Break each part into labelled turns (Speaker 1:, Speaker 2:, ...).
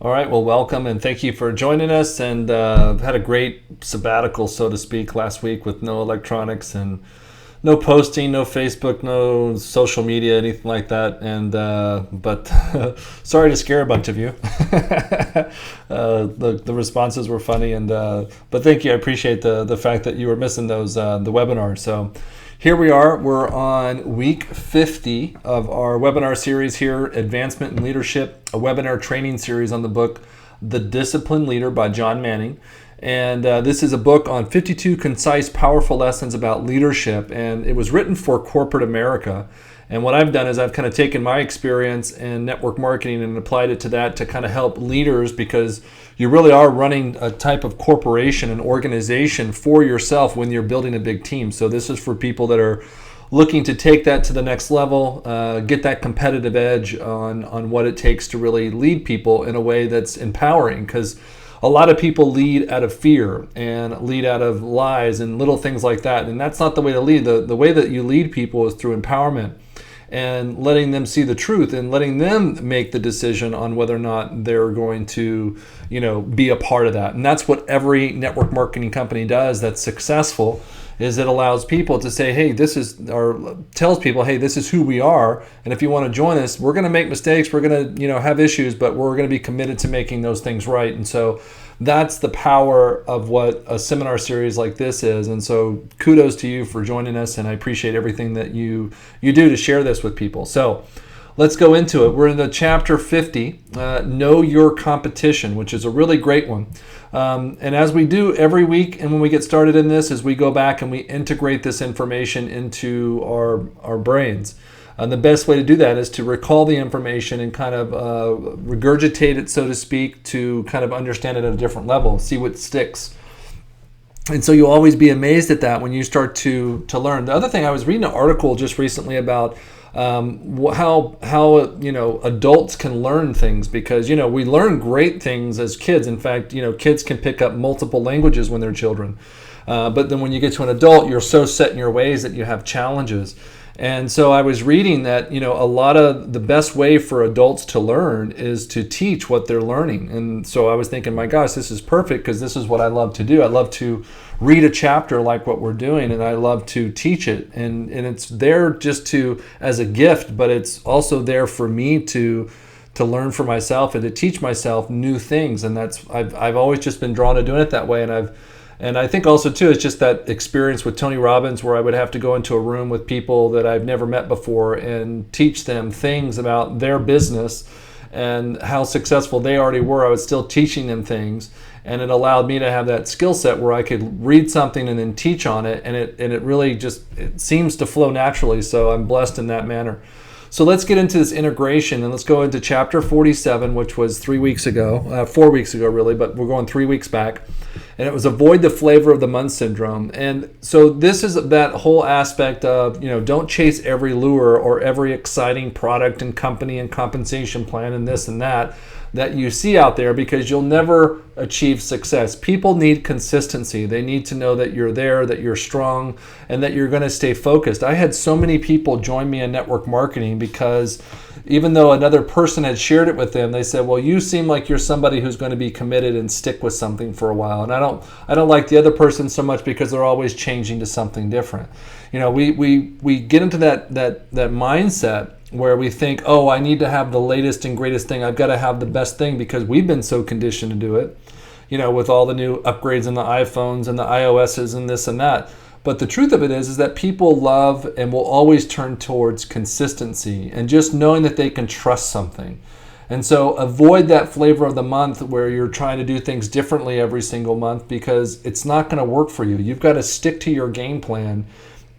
Speaker 1: All right, well, welcome and thank you for joining us. And I've had a great sabbatical, so to speak, last week with no electronics and no posting, no Facebook, no social media, anything like that. And but sorry to scare a bunch of you. The responses were funny, and but thank you. I appreciate the fact that you were missing those the webinars. So here we are. We're on week 50 of our webinar series here, Advancement in Leadership, a webinar training series on the book The Disciplined Leader by John Manning. And this is a book on 52 concise, powerful lessons about leadership. And it was written for corporate America. And what I've done is I've kind of taken my experience in network marketing and applied it to that to kind of help leaders, because you really are running a type of corporation, an organization for yourself when you're building a big team. So this is for people that are looking to take that to the next level, get that competitive edge on what it takes to really lead people in a way that's empowering. Because a lot of people lead out of fear and lead out of lies and little things like that. And that's not the way to lead. The way that you lead people is through empowerment and letting them see the truth and letting them make the decision on whether or not they're going to, be a part of that. And that's what every network marketing company does that's successful, is it allows people to say, hey, tells people, hey, this is who we are. And if you want to join us, we're going to make mistakes. We're going to, have issues, but we're going to be committed to making those things right. And so that's the power of what a seminar series like this is. And so kudos to you for joining us. And I appreciate everything that you do to share this with people. So let's go into it. We're in the chapter 50, Know Your Competition, which is a really great one. And as we do every week, and when we get started in this, is we go back and we integrate this information into our brains. And the best way to do that is to recall the information and kind of regurgitate it, so to speak, to kind of understand it at a different level, see what sticks. And so you'll always be amazed at that when you start to learn. The other thing, I was reading an article just recently about how adults can learn things, because we learn great things as kids. In fact, kids can pick up multiple languages when they're children, but then when you get to an adult, you're so set in your ways that you have challenges. And so I was reading that a lot of the best way for adults to learn is to teach what they're learning. And so I was thinking, my gosh, this is perfect, because this is what I love to do. I love to read a chapter like what we're doing, and I love to teach it. And it's there just as a gift, but it's also there for me to learn for myself and to teach myself new things. And I've always just been drawn to doing it that way. And I think also too, it's just that experience with Tony Robbins, where I would have to go into a room with people that I've never met before and teach them things about their business and how successful they already were. I was still teaching them things, and it allowed me to have that skill set where I could read something and then teach on it, and it really just it seems to flow naturally. So I'm blessed in that manner. So let's get into this integration, and let's go into chapter 47, which was 4 weeks ago really, but we're going 3 weeks back. And it was avoid the flavor of the month syndrome. And so this is that whole aspect of, don't chase every lure or every exciting product and company and compensation plan and this and that you see out there, because you'll never achieve success. People need consistency. They need to know that you're there, that you're strong, and that you're going to stay focused. I had so many people join me in network marketing because even though another person had shared it with them, they said, well, you seem like you're somebody who's going to be committed and stick with something for a while. And I don't like the other person so much because they're always changing to something different. We get into that mindset where we think, oh, I need to have the latest and greatest thing. I've got to have the best thing because we've been so conditioned to do it, with all the new upgrades in the iPhones and the iOSs and this and that. But the truth of it is that people love and will always turn towards consistency and just knowing that they can trust something. And so avoid that flavor of the month where you're trying to do things differently every single month, because it's not going to work for you. You've got to stick to your game plan.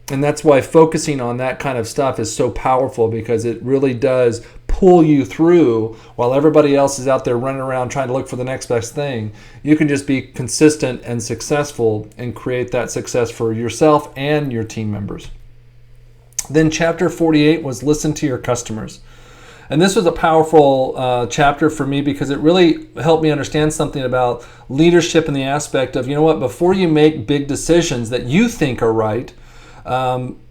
Speaker 1: And that's why focusing on that kind of stuff is so powerful, because it really does pull you through while everybody else is out there running around trying to look for the next best thing. You can just be consistent and successful and create that success for yourself and your team members. Then chapter 48 was listen to your customers. And this was a powerful chapter for me, because it really helped me understand something about leadership in the aspect of, before you make big decisions that you think are right,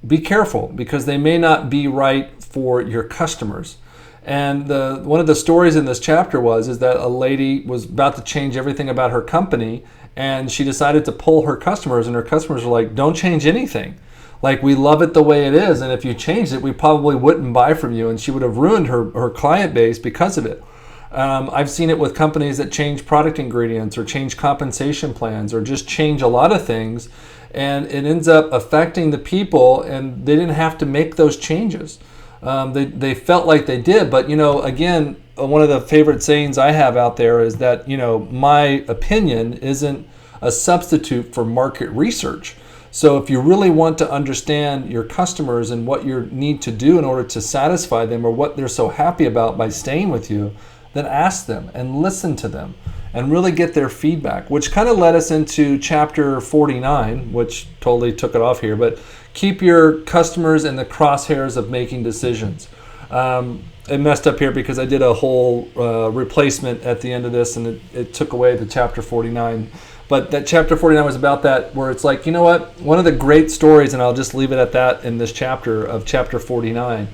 Speaker 1: be careful, because they may not be right for your customers. And one of the stories in this chapter is that a lady was about to change everything about her company, and she decided to pull her customers, and her customers were like, don't change anything. Like, we love it the way it is, and if you changed it, we probably wouldn't buy from you. And she would have ruined her client base because of it. I've seen it with companies that change product ingredients or change compensation plans or just change a lot of things, and it ends up affecting the people, and they didn't have to make those changes. They felt like they did, but again, one of the favorite sayings I have out there is that my opinion isn't a substitute for market research. So if you really want to understand your customers and what you need to do in order to satisfy them or what they're so happy about by staying with you, then ask them and listen to them and really get their feedback, which kind of led us into chapter 49, which totally took it off here, but keep your customers in the crosshairs of making decisions. I messed up here because I did a whole replacement at the end of this, and it took away the chapter 49. But that chapter 49 was about that, where it's like, what? One of the great stories, and I'll just leave it at that in this chapter of chapter 49,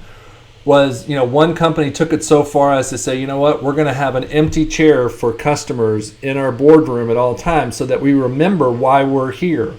Speaker 1: was, one company took it so far as to say, what? We're going to have an empty chair for customers in our boardroom at all times so that we remember why we're here.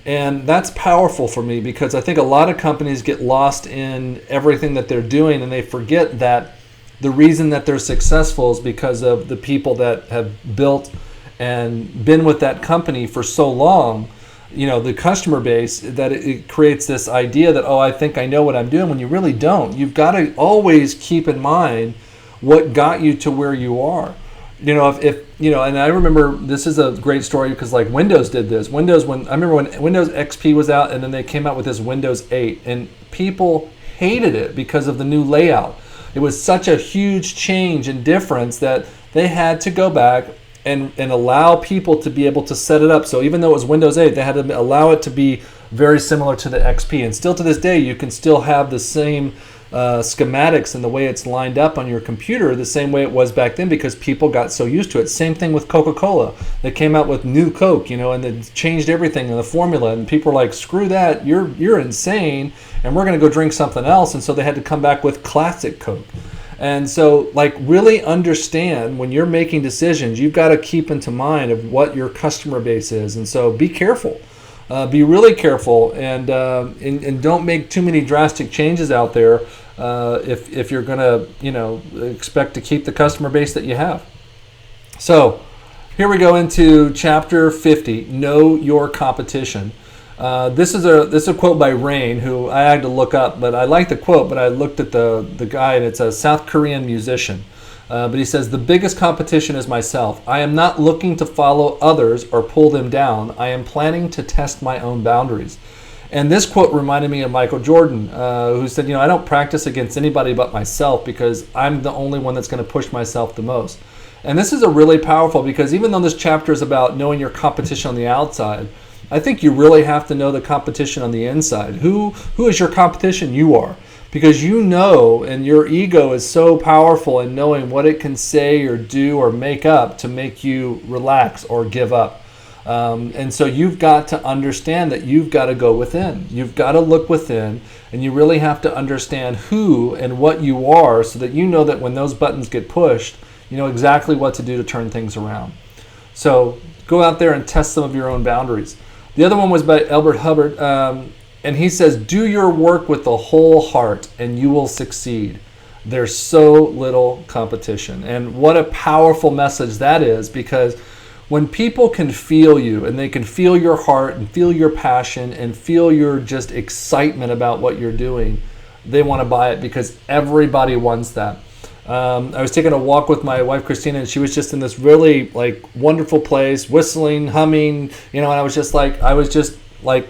Speaker 1: And that's powerful for me, because I think a lot of companies get lost in everything that they're doing, and they forget that the reason that they're successful is because of the people that have built and been with that company for so long, the customer base, that it creates this idea that, I think I know what I'm doing, when you really don't. You've got to always keep in mind what got you to where you are. If and I remember, this is a great story because like Windows did this. I remember when Windows XP was out, and then they came out with this Windows 8, and people hated it because of the new layout. It was such a huge change and difference that they had to go back and allow people to be able to set it up. So even though it was Windows 8, they had to allow it to be very similar to the XP. And still to this day, you can still have the same schematics and the way it's lined up on your computer the same way it was back then, because people got so used to it. Same thing with Coca-Cola. They came out with new Coke, and they changed everything in the formula, and people were like, screw that, you're insane, and we're going to go drink something else. And so they had to come back with classic Coke. And so, really understand when you're making decisions, you've got to keep into mind of what your customer base is. And so be careful. Be really careful, and don't make too many drastic changes out there if you're going to expect to keep the customer base that you have. So here we go into chapter 50. Know your competition. This is a quote by Rain, who I had to look up, but I like the quote. But I looked at the guy, and it's a South Korean musician. But he says, the biggest competition is myself. I am not looking to follow others or pull them down. I am planning to test my own boundaries. And this quote reminded me of Michael Jordan, who said, I don't practice against anybody but myself, because I'm the only one that's going to push myself the most. And this is a really powerful, because even though this chapter is about knowing your competition on the outside, I think you really have to know the competition on the inside. Who is your competition? You are. Because and your ego is so powerful in knowing what it can say or do or make up to make you relax or give up. And so you've got to understand that you've got to go within. You've got to look within, and you really have to understand who and what you are, so that you know that when those buttons get pushed, you know exactly what to do to turn things around. So go out there and test some of your own boundaries. The other one was by Albert Hubbard. And he says, do your work with the whole heart and you will succeed. There's so little competition. And what a powerful message that is, because when people can feel you, and they can feel your heart and feel your passion and feel your just excitement about what you're doing, they want to buy it, because everybody wants that. I was taking a walk with my wife Christina, and she was just in this really wonderful place, whistling, humming, and I was just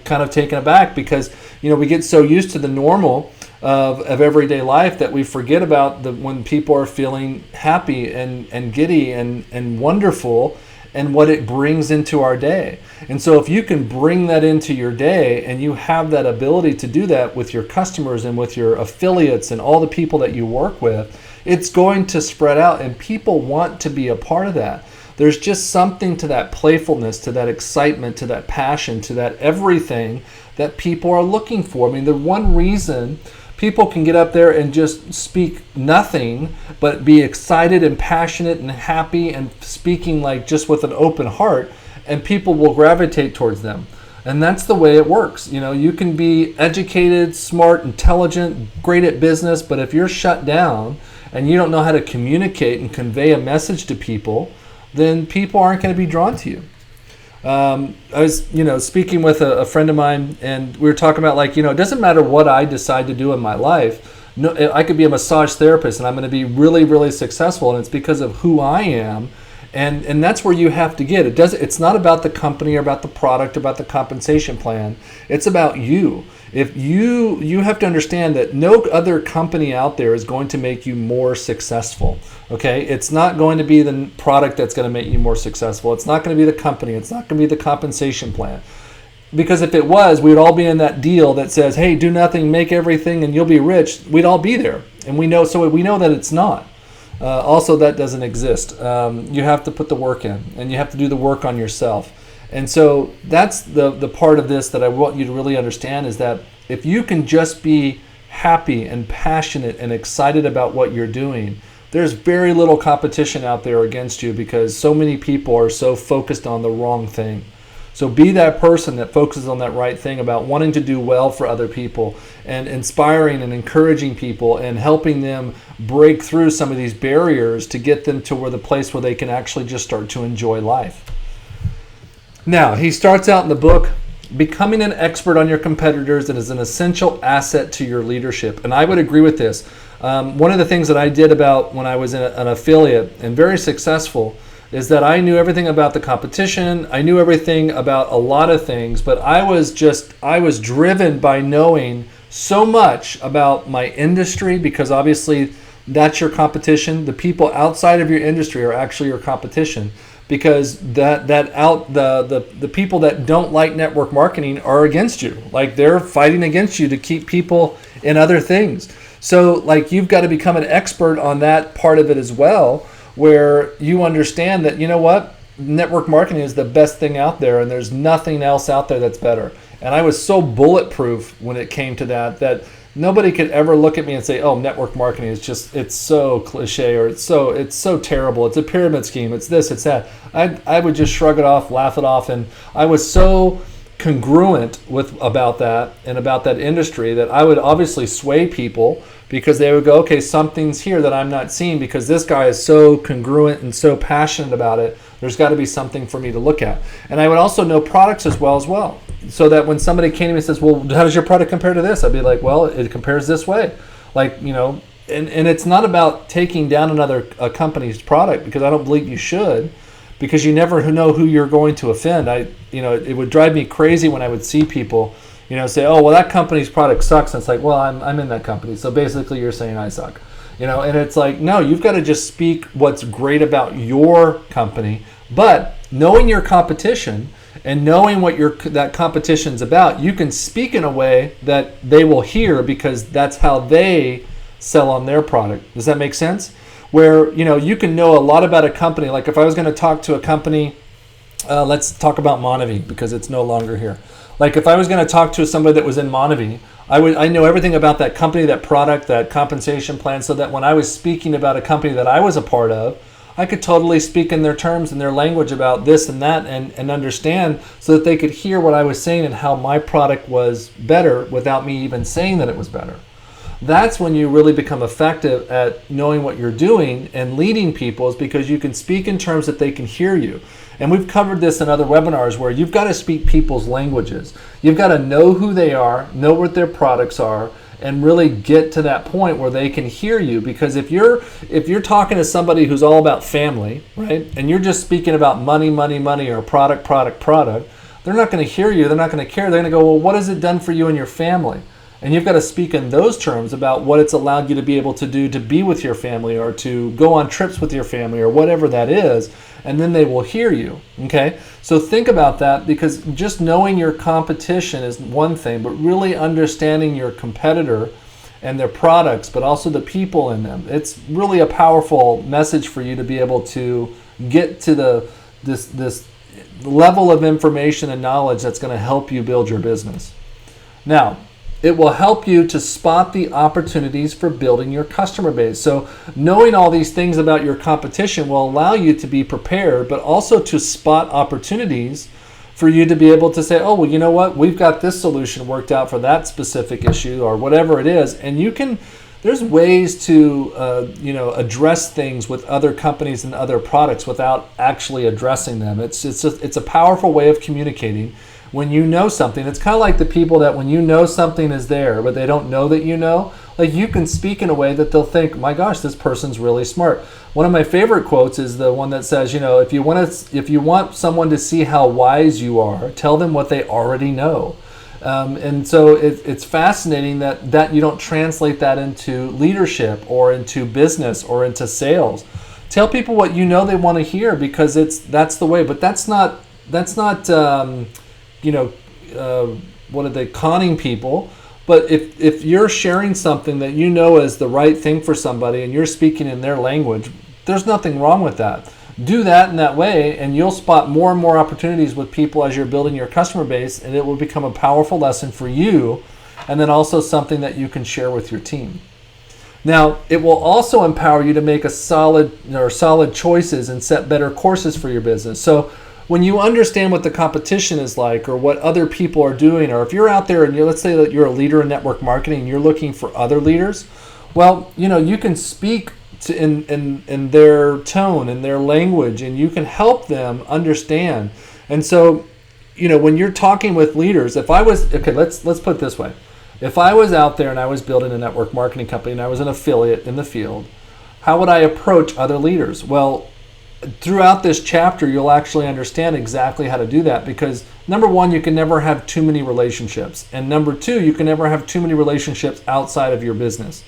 Speaker 1: kind of taken aback, because we get so used to the normal of everyday life that we forget about when people are feeling happy and giddy and wonderful, and what it brings into our day. And so if you can bring that into your day, and you have that ability to do that with your customers and with your affiliates and all the people that you work with, it's going to spread out, and people want to be a part of that. There's just something to that playfulness, to that excitement, to that passion, to that everything that people are looking for. I mean, the one reason People can get up there and just speak nothing, but be excited and passionate and happy and speaking like just with an open heart, and people will gravitate towards them. And that's the way it works. You can be educated, smart, intelligent, great at business, but if you're shut down and you don't know how to communicate and convey a message to people, then people aren't going to be drawn to you. I was, speaking with a friend of mine, and we were talking about it doesn't matter what I decide to do in my life. No, I could be a massage therapist and I'm going to be really, really successful, and it's because of who I am. And that's where you have to get it. It's not about the company or about the product, about the compensation plan. It's about you. If you have to understand that no other company out there is going to make you more successful. Okay? It's not going to be the product that's going to make you more successful. It's not going to be the company. It's not going to be the compensation plan. Because if it was, we would all be in that deal that says, hey, do nothing, make everything, and you'll be rich. We'd all be there. And we know that it's not. Also, that doesn't exist. You have to put the work in, and you have to do the work on yourself. And so that's the part of this that I want you to really understand, is that if you can just be happy and passionate and excited about what you're doing, there's very little competition out there against you, because so many people are so focused on the wrong thing. So be that person that focuses on that right thing about wanting to do well for other people and inspiring and encouraging people and helping them break through some of these barriers to get them to the place where they can actually just start to enjoy life. Now, he starts out in the book, becoming an expert on your competitors is an essential asset to your leadership. And I would agree with this. One of the things that I did about when I was an affiliate and very successful is that I knew everything about the competition. I knew everything about a lot of things, but I was driven by knowing so much about my industry, because obviously that's your competition. The people outside of your industry are actually your competition, because the people that don't like network marketing are against you. Like, they're fighting against you to keep people in other things. So you've got to become an expert on that part of it as well, where you understand that, network marketing is the best thing out there, and there's nothing else out there that's better. And I was so bulletproof when it came to that nobody could ever look at me and say, oh, network marketing is it's so cliche, or it's so terrible, it's a pyramid scheme, it's this, it's that. I would just shrug it off, laugh it off, and I was so congruent about that and about that industry that I would obviously sway people, because they would go, okay, something's here that I'm not seeing, because this guy is so congruent and so passionate about it. There's got to be something for me to look at. And I would also know products as well, so that when somebody came to me and says, well, how does your product compare to this? I'd be like, well, it compares this way. And it's not about taking down a company's product, because I don't believe you should, because you never know who you're going to offend. It would drive me crazy when I would see people say, oh, well, that company's product sucks. And it's like, well, I'm in that company, so basically you're saying I suck. And it's like, no, you've got to just speak what's great about your company. But knowing your competition and knowing what that competition's about, you can speak in a way that they will hear, because that's how they sell on their product. Does that make sense? Where, you can know a lot about a company. Like, if I was going to talk to a company, let's talk about Monavie, because it's no longer here. Like, if I was going to talk to somebody that was in Monavie, I know everything about that company, that product, that compensation plan, so that when I was speaking about a company that I was a part of, I could totally speak in their terms and their language about this and that, and understand, so that they could hear what I was saying and how my product was better without me even saying that it was better. That's when you really become effective at knowing what you're doing and leading people, is because you can speak in terms that they can hear you. And we've covered this in other webinars, where you've got to speak people's languages. You've got to know who they are, know what their products are, and really get to that point where they can hear you. Because if you're talking to somebody who's all about family, right, and you're just speaking about money, or product, they're not going to hear you. They're not going to care. They're going to go, well, what has it done for you and your family? And you've got to speak in those terms about what it's allowed you to be able to do to be with your family, or to go on trips with your family, or whatever that is, and then they will hear you, okay? So think about that, because just knowing your competition is one thing, but really understanding your competitor and their products, but also the people in them. It's really a powerful message for you to be able to get to this level of information and knowledge that's going to help you build your business. Now, it will help you to spot the opportunities for building your customer base. So knowing all these things about your competition will allow you to be prepared, but also to spot opportunities for you to be able to say, oh, well, you know what? We've got this solution worked out for that specific issue or whatever it is. And you can, there's ways to, address things with other companies and other products without actually addressing them. It's a powerful way of communicating. When you know something, it's kind of like the people that when you know something is there, but they don't know that you know, like you can speak in a way that they'll think, my gosh, this person's really smart. One of my favorite quotes is the one that says, if you want someone to see how wise you are, tell them what they already know. And so it's fascinating that you don't translate that into leadership or into business or into sales. Tell people what you know they want to hear, because that's the way. But that's not what are they, conning people? But if you're sharing something that you know is the right thing for somebody and you're speaking in their language, there's nothing wrong with that. Do that in that way, and you'll spot more and more opportunities with people as you're building your customer base, and it will become a powerful lesson for you, and then also something that you can share with your team. Now, it will also empower you to make solid choices and set better courses for your business. So when you understand what the competition is like or what other people are doing, or if you're out there and let's say that you're a leader in network marketing and you're looking for other leaders, well, you can speak in their tone, in their language, and you can help them understand. And so, when you're talking with leaders, let's put it this way. If I was out there and I was building a network marketing company and I was an affiliate in the field, how would I approach other leaders? Well, throughout this chapter, you'll actually understand exactly how to do that, because number one, you can never have too many relationships. And number two, you can never have too many relationships outside of your business.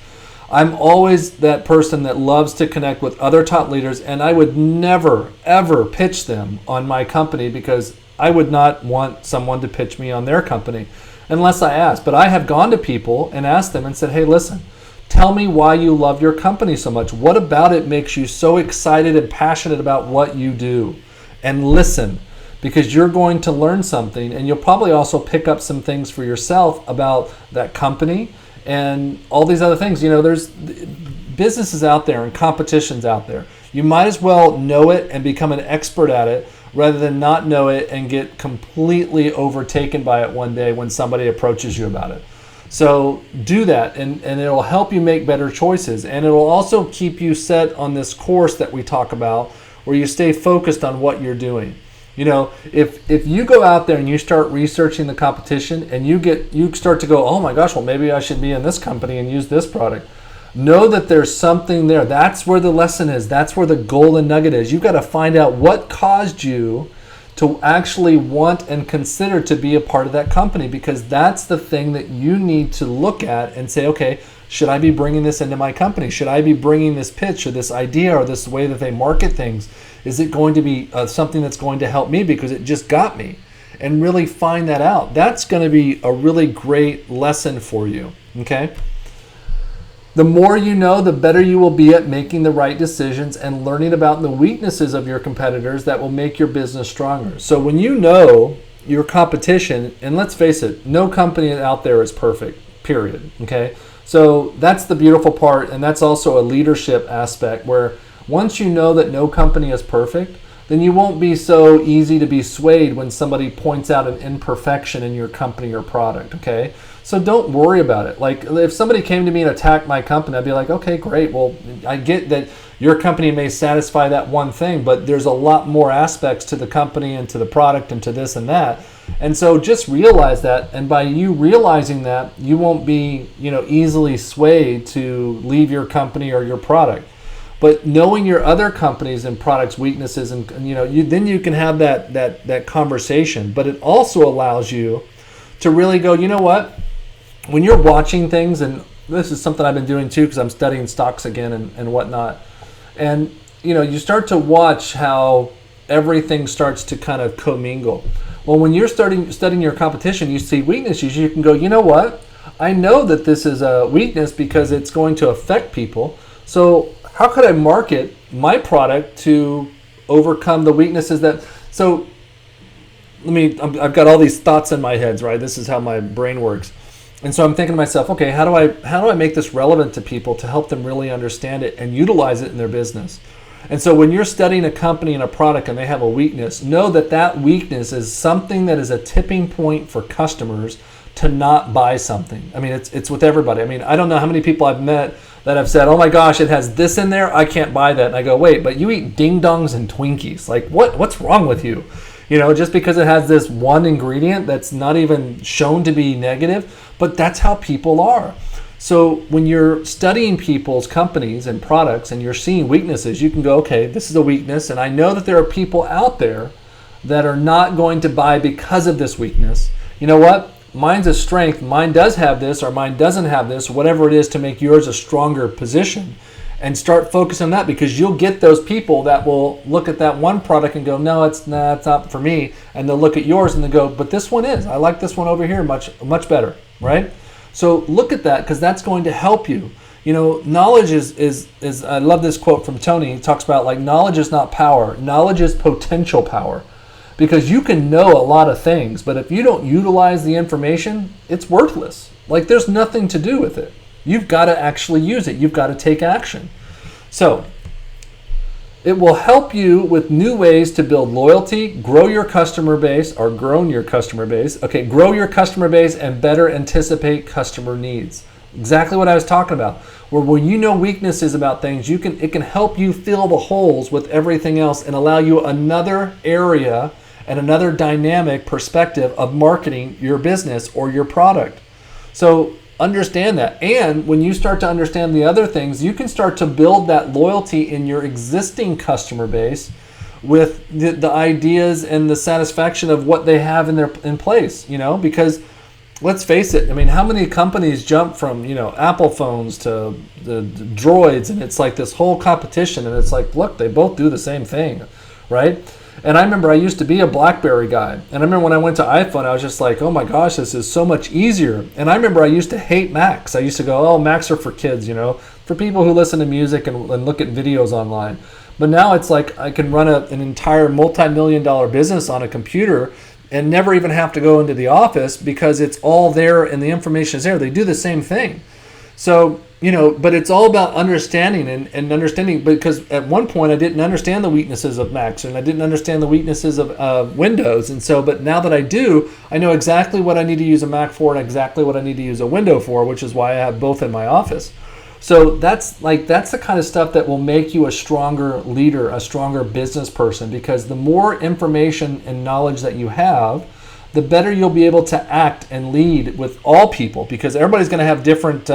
Speaker 1: I'm always that person that loves to connect with other top leaders, and I would never, ever pitch them on my company, because I would not want someone to pitch me on their company unless I asked. But I have gone to people and asked them and said, hey, listen, tell me why you love your company so much. What about it makes you so excited and passionate about what you do? And listen, because you're going to learn something, and you'll probably also pick up some things for yourself about that company and all these other things. There's businesses out there and competitions out there. You might as well know it and become an expert at it rather than not know it and get completely overtaken by it one day when somebody approaches you about it. So do that, and it'll help you make better choices, and it'll also keep you set on this course that we talk about, where you stay focused on what you're doing. If you go out there and you start researching the competition and you start to go, oh my gosh, well maybe I should be in this company and use this product. Know that there's something there. That's where the lesson is. That's where the golden nugget is. You've got to find out what caused you to actually want and consider to be a part of that company, because that's the thing that you need to look at and say, okay, should I be bringing this into my company? Should I be bringing this pitch or this idea or this way that they market things? Is it going to be something that's going to help me because it just got me? And really find that out. That's going to be a really great lesson for you, okay? The more you know, the better you will be at making the right decisions and learning about the weaknesses of your competitors that will make your business stronger. So when you know your competition, and let's face it, no company out there is perfect, period, okay? So that's the beautiful part, and that's also a leadership aspect, where once you know that no company is perfect, then you won't be so easy to be swayed when somebody points out an imperfection in your company or product, okay? So don't worry about it. Like if somebody came to me and attacked my company, I'd be like, okay, great. Well, I get that your company may satisfy that one thing, but there's a lot more aspects to the company and to the product and to this and that. And so just realize that. And by you realizing that, you won't be, easily swayed to leave your company or your product. But knowing your other companies and products' weaknesses, and then you can have that conversation. But it also allows you to really go, you know what? When you're watching things, and this is something I've been doing too because I'm studying stocks again and whatnot, and you start to watch how everything starts to kind of commingle. Well, when you're studying your competition, you see weaknesses, you can go, you know what? I know that this is a weakness because it's going to affect people. So how could I market my product to overcome the weaknesses that... So I've got all these thoughts in my head, right? This is how my brain works. And so I'm thinking to myself, okay, how do I make this relevant to people to help them really understand it and utilize it in their business? And so when you're studying a company and a product and they have a weakness, know that that weakness is something that is a tipping point for customers to not buy something. I mean, it's with everybody. I mean, I don't know how many people I've met that have said, oh my gosh, it has this in there, I can't buy that. And I go, wait, but you eat ding dongs and Twinkies. Like, what's wrong with you? You know, just because it has this one ingredient that's not even shown to be negative, but that's how people are. So when you're studying people's companies and products and you're seeing weaknesses, you can go, okay, this is a weakness, and I know that there are people out there that are not going to buy because of this weakness. You know what? Mine's a strength. Mine does have this, or mine doesn't have this, whatever it is, to make yours a stronger position. And start focusing on that, because you'll get those people that will look at that one product and go, no, it's not for me. And they'll look at yours and they'll go, but this one is. I like this one over here much better, right? So look at that, because that's going to help you. You know, knowledge is I love this quote from Tony. He talks about, like, knowledge is not power. Knowledge is potential power. Because you can know a lot of things, but if you don't utilize the information, it's worthless. Like, there's nothing to do with it. You've got to actually use it. You've got to take action. So it will help you with new ways to build loyalty, grow your customer base, or grow your customer base. Okay, grow your customer base and better anticipate customer needs. Exactly what I was talking about. Where when you know weaknesses about things, it can help you fill the holes with everything else and allow you another area and another dynamic perspective of marketing your business or your product. So understand that. And when you start to understand the other things, you can start to build that loyalty in your existing customer base with the ideas and the satisfaction of what they have in place, you know, because let's face it, I mean, how many companies jump from, you know, Apple phones to the Droids, and it's like this whole competition, and it's like, look, they both do the same thing, right? And I remember I used to be a BlackBerry guy. And I remember when I went to iPhone, I was just like, oh my gosh, this is so much easier. And I remember I used to hate Macs. I used to go, oh, Macs are for kids, you know, for people who listen to music and look at videos online. But now it's like I can run an entire multi-million-dollar business on a computer and never even have to go into the office, because it's all there and the information is there. They do the same thing. So, you know, but it's all about understanding and understanding, because at one point I didn't understand the weaknesses of Macs, and I didn't understand the weaknesses of Windows. And so, but now that I do, I know exactly what I need to use a Mac for and exactly what I need to use a window for, which is why I have both in my office. So that's the kind of stuff that will make you a stronger leader, a stronger business person, because the more information and knowledge that you have, the better you'll be able to act and lead with all people, because everybody's going to have different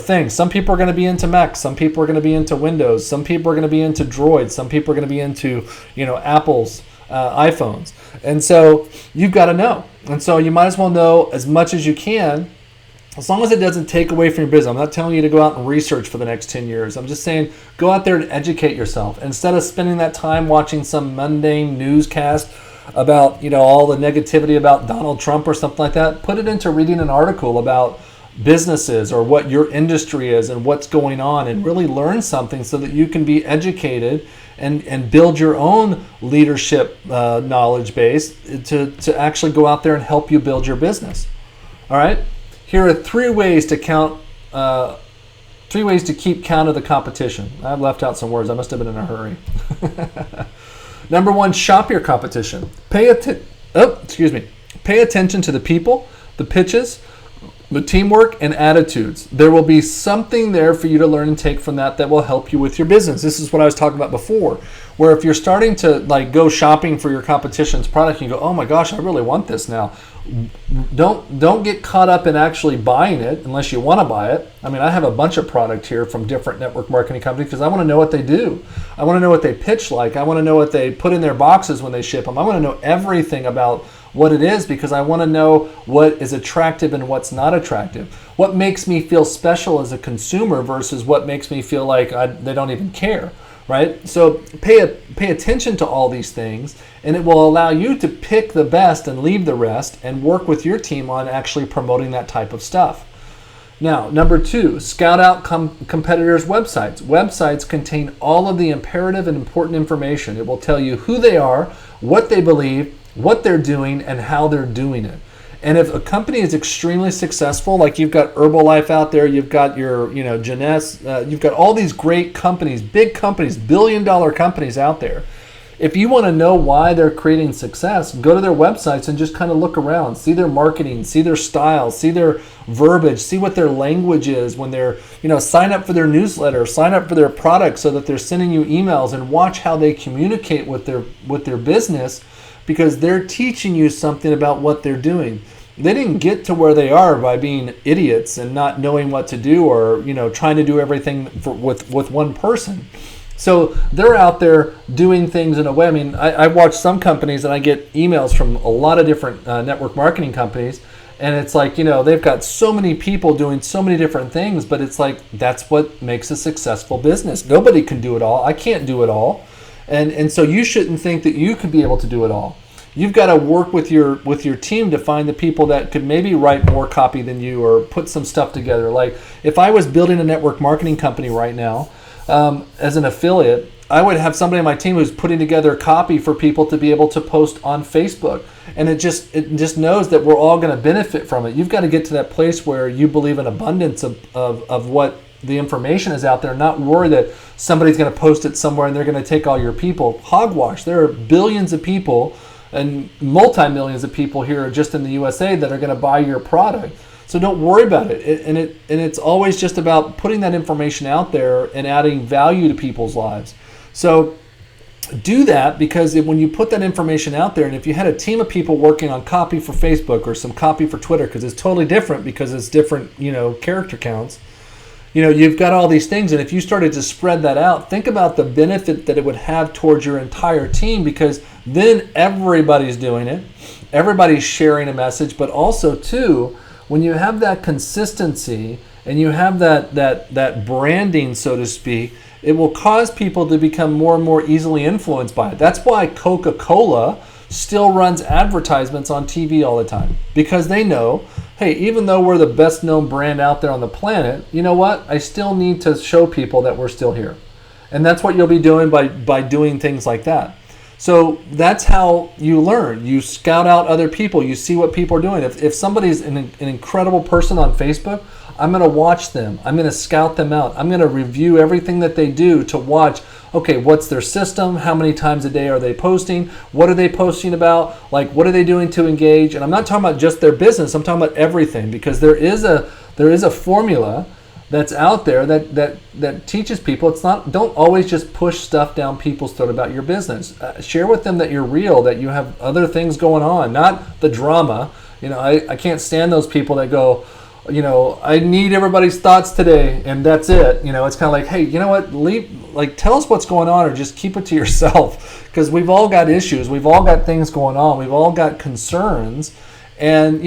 Speaker 1: things. Some people are going to be into Macs, some people are going to be into Windows, some people are going to be into Droids, some people are going to be into, you know, Apple's iPhones. And so you've got to know. And so you might as well know as much as you can, as long as it doesn't take away from your business. I'm not telling you to go out and research for the next 10 years. I'm just saying go out there and educate yourself. Instead of spending that time watching some mundane newscast about, you know, all the negativity about Donald Trump or something like that, put it into reading an article about businesses or what your industry is and what's going on, and really learn something so that you can be educated and build your own leadership knowledge base to actually go out there and help you build your business. All right. Here are three ways to keep count of the competition. I've left out some words. I must have been in a hurry. Number one, shop your competition. Pay attention to the people, the pitches, the teamwork, and attitudes. There will be something there for you to learn and take from that will help you with your business. This is what I was talking about before, where if you're starting to like go shopping for your competition's product, you go, oh my gosh, I really want this now. Don't get caught up in actually buying it unless you want to buy it. I mean, I have a bunch of product here from different network marketing companies because I want to know what they do. I want to know what they pitch like. I want to know what they put in their boxes when they ship them. I want to know everything about what it is, because I want to know what is attractive and what's not attractive. What makes me feel special as a consumer versus what makes me feel like they don't even care, right? So pay attention to all these things, and it will allow you to pick the best and leave the rest and work with your team on actually promoting that type of stuff. Now, number two, scout out competitors' websites. Websites contain all of the imperative and important information. It will tell you who they are, what they believe, what they're doing, and how they're doing it. And if a company is extremely successful, like you've got Herbalife out there, you've got your, Jeunesse, you've got all these great companies, big companies, billion-dollar companies out there. If you want to know why they're creating success, go to their websites and just kind of look around, see their marketing, see their style, see their verbiage, see what their language is when they're, sign up for their newsletter, sign up for their product so that they're sending you emails, and watch how they communicate with their business, because they're teaching you something about what they're doing. They didn't get to where they are by being idiots and not knowing what to do, or, trying to do everything with one person. So they're out there doing things in a way. I mean, I watch some companies and I get emails from a lot of different network marketing companies, and it's like, they've got so many people doing so many different things, but it's like, that's what makes a successful business. Nobody can do it all. I can't do it all. And so you shouldn't think that you could be able to do it all. You've got to work with your team to find the people that could maybe write more copy than you, or put some stuff together. Like if I was building a network marketing company right now, as an affiliate, I would have somebody on my team who's putting together copy for people to be able to post on Facebook. And it just knows that we're all going to benefit from it. You've got to get to that place where you believe in abundance of what the information is out there, not worry that somebody's going to post it somewhere and they're going to take all your people. Hogwash. There are billions of people and multi-millions of people here just in the USA that are going to buy your product. So don't worry about it. And it's always just about putting that information out there and adding value to people's lives. So do that, because when you put that information out there, and if you had a team of people working on copy for Facebook or some copy for Twitter, because it's totally different, because it's different, character counts, you've got all these things. And if you started to spread that out, think about the benefit that it would have towards your entire team, because then everybody's doing it. Everybody's sharing a message, but also too, when you have that consistency and you have that branding, so to speak, it will cause people to become more and more easily influenced by it. That's why Coca-Cola still runs advertisements on TV all the time, because they know, hey, even though we're the best known brand out there on the planet, you know what? I still need to show people that we're still here. And that's what you'll be doing by doing things like that. So that's how you learn. You scout out other people. You see what people are doing. If somebody's an incredible person on Facebook, I'm going to watch them. I'm going to scout them out. I'm going to review everything that they do to watch, okay, what's their system? How many times a day are they posting? What are they posting about? Like, what are they doing to engage? And I'm not talking about just their business. I'm talking about everything, because there is a formula that's out there that teaches people. It's not, don't always just push stuff down people's throat about your business. Share with them that you're real, that you have other things going on, not the drama. I can't stand those people that go, I need everybody's thoughts today and that's it. It's kind of like, hey, you know what, tell us what's going on, or just keep it to yourself, because we've all got issues. We've all got things going on. We've all got concerns. And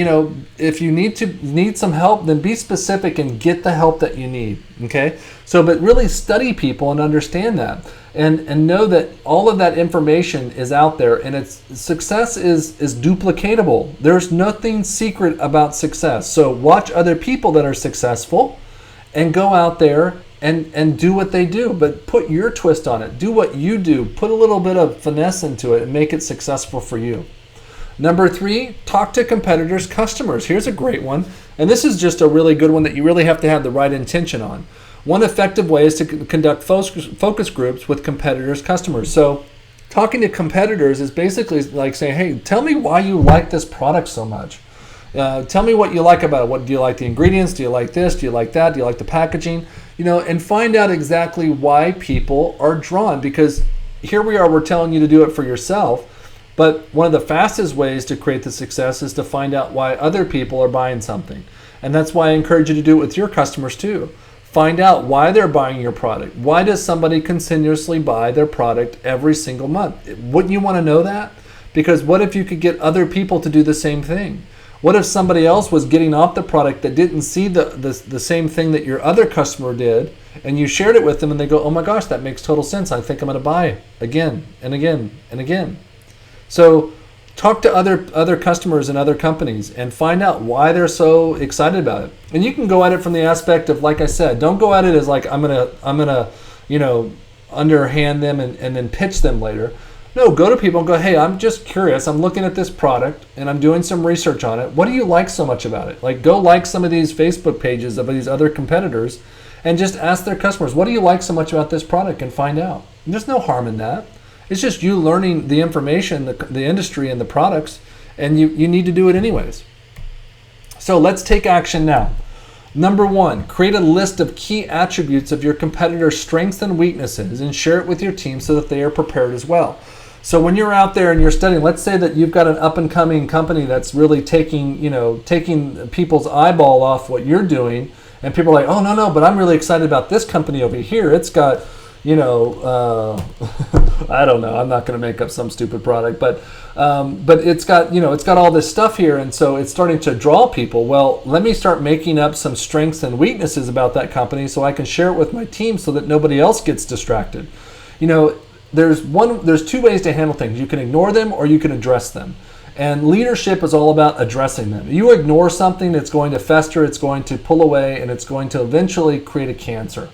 Speaker 1: if you need some help, then be specific and get the help that you need. Okay. So, but really study people and understand that, and know that all of that information is out there, and it's success is duplicatable. There's nothing secret about success. So watch other people that are successful and go out there and do what they do, but put your twist on it. Do what you do. Put a little bit of finesse into it and make it successful for you. Number 3, talk to competitors' customers. Here's a great one. And this is just a really good one that you really have to have the right intention on. One effective way is to conduct focus groups with competitors' customers. So talking to competitors is basically like saying, hey, tell me why you like this product so much. Tell me what you like about it. What do you like the ingredients? Do you like this? Do you like that? Do you like the packaging? And find out exactly why people are drawn, because here we are, we're telling you to do it for yourself. But one of the fastest ways to create the success is to find out why other people are buying something. And that's why I encourage you to do it with your customers too. Find out why they're buying your product. Why does somebody continuously buy their product every single month? Wouldn't you want to know that? Because what if you could get other people to do the same thing? What if somebody else was getting off the product that didn't see the same thing that your other customer did, and you shared it with them and they go, oh my gosh, that makes total sense. I think I'm going to buy again and again and again. So talk to other customers and other companies and find out why they're so excited about it. And you can go at it from the aspect of, like I said, don't go at it as like I'm gonna underhand them and then pitch them later. No, go to people and go, hey, I'm just curious. I'm looking at this product and I'm doing some research on it. What do you like so much about it? Like, go like some of these Facebook pages of these other competitors and just ask their customers, what do you like so much about this product, and find out. And there's no harm in that. It's just you learning the information, the industry and the products, and you need to do it anyways. So let's take action now. Number 1, create a list of key attributes of your competitors' strengths and weaknesses and share it with your team so that they are prepared as well. So when you're out there and you're studying, let's say that you've got an up-and-coming company that's really taking people's eyeball off what you're doing, and people are like, oh, no, but I'm really excited about this company over here. It's got, I don't know, I'm not going to make up some stupid product, but it's got, it's got all this stuff here, and so it's starting to draw people. Well, let me start making up some strengths and weaknesses about that company so I can share it with my team so that nobody else gets distracted. There's 2 ways to handle things. You can ignore them or you can address them. And leadership is all about addressing them. You ignore something, it's going to fester, it's going to pull away, and it's going to eventually create a cancer.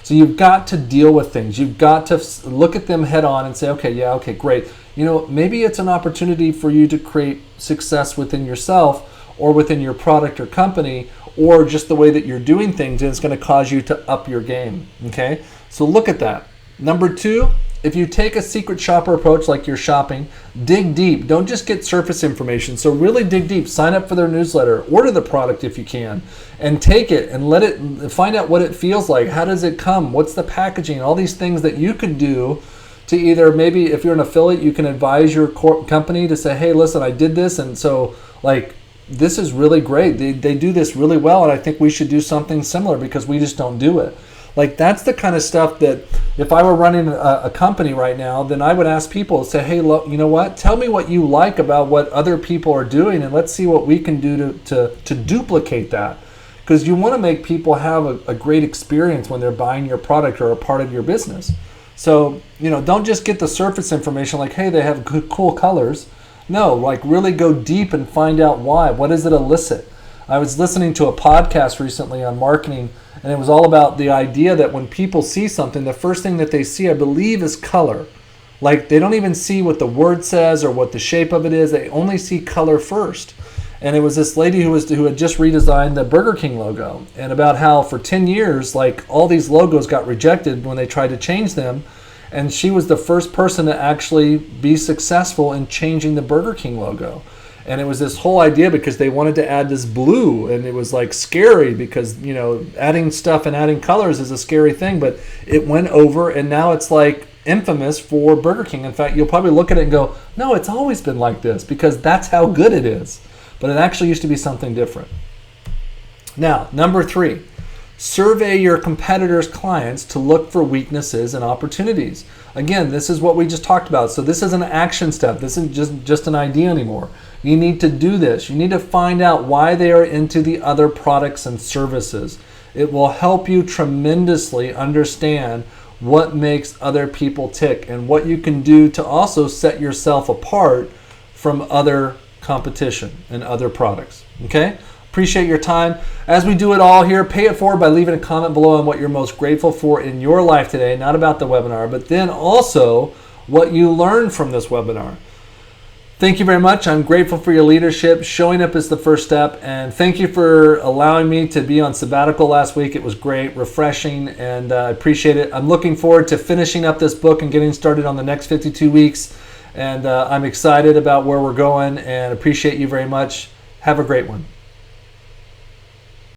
Speaker 1: So you've got to deal with things. You've got to look at them head on and say, okay, great. Maybe it's an opportunity for you to create success within yourself or within your product or company, or just the way that you're doing things, and it's going to cause you to up your game. Okay? So look at that. Number 2, if you take a secret shopper approach like you're shopping, dig deep. Don't just get surface information. So really dig deep. Sign up for their newsletter. Order the product if you can. And take it and find out what it feels like. How does it come? What's the packaging? All these things that you could do to either, maybe if you're an affiliate, you can advise your company to say, hey, listen, I did this, and so this is really great. They do this really well, and I think we should do something similar because we just don't do it. That's the kind of stuff that if I were running a company right now, then I would ask people, say, hey, look, you know what? Tell me what you like about what other people are doing, and let's see what we can do to duplicate that. Because you want to make people have a great experience when they're buying your product or a part of your business. So, don't just get the surface information like, hey, they have good, cool colors. No, really go deep and find out why. What does it elicit? I was listening to a podcast recently on marketing, and it was all about the idea that when people see something, the first thing that they see, I believe, is color. They don't even see what the word says or what the shape of it is. They only see color first. And it was this lady who had just redesigned the Burger King logo, and about how for 10 years, all these logos got rejected when they tried to change them. And she was the first person to actually be successful in changing the Burger King logo. And it was this whole idea because they wanted to add this blue, and it was scary because, adding stuff and adding colors is a scary thing, but it went over, and now it's infamous for Burger King. In fact, you'll probably look at it and go, no, it's always been like this because that's how good it is. But it actually used to be something different. Now, number 3, survey your competitors' clients to look for weaknesses and opportunities. Again, this is what we just talked about. So this is an action step. This isn't just an idea anymore. You need to do this. You need to find out why they are into the other products and services. It will help you tremendously understand what makes other people tick and what you can do to also set yourself apart from other competition and other products. Okay? Appreciate your time. As we do it all here, pay it forward by leaving a comment below on what you're most grateful for in your life today, not about the webinar, but then also what you learned from this webinar. Thank you very much. I'm grateful for your leadership. Showing up is the first step, and thank you for allowing me to be on sabbatical last week. It was great, refreshing, and I appreciate it. I'm looking forward to finishing up this book and getting started on the next 52 weeks, and I'm excited about where we're going and appreciate you very much. Have a great one.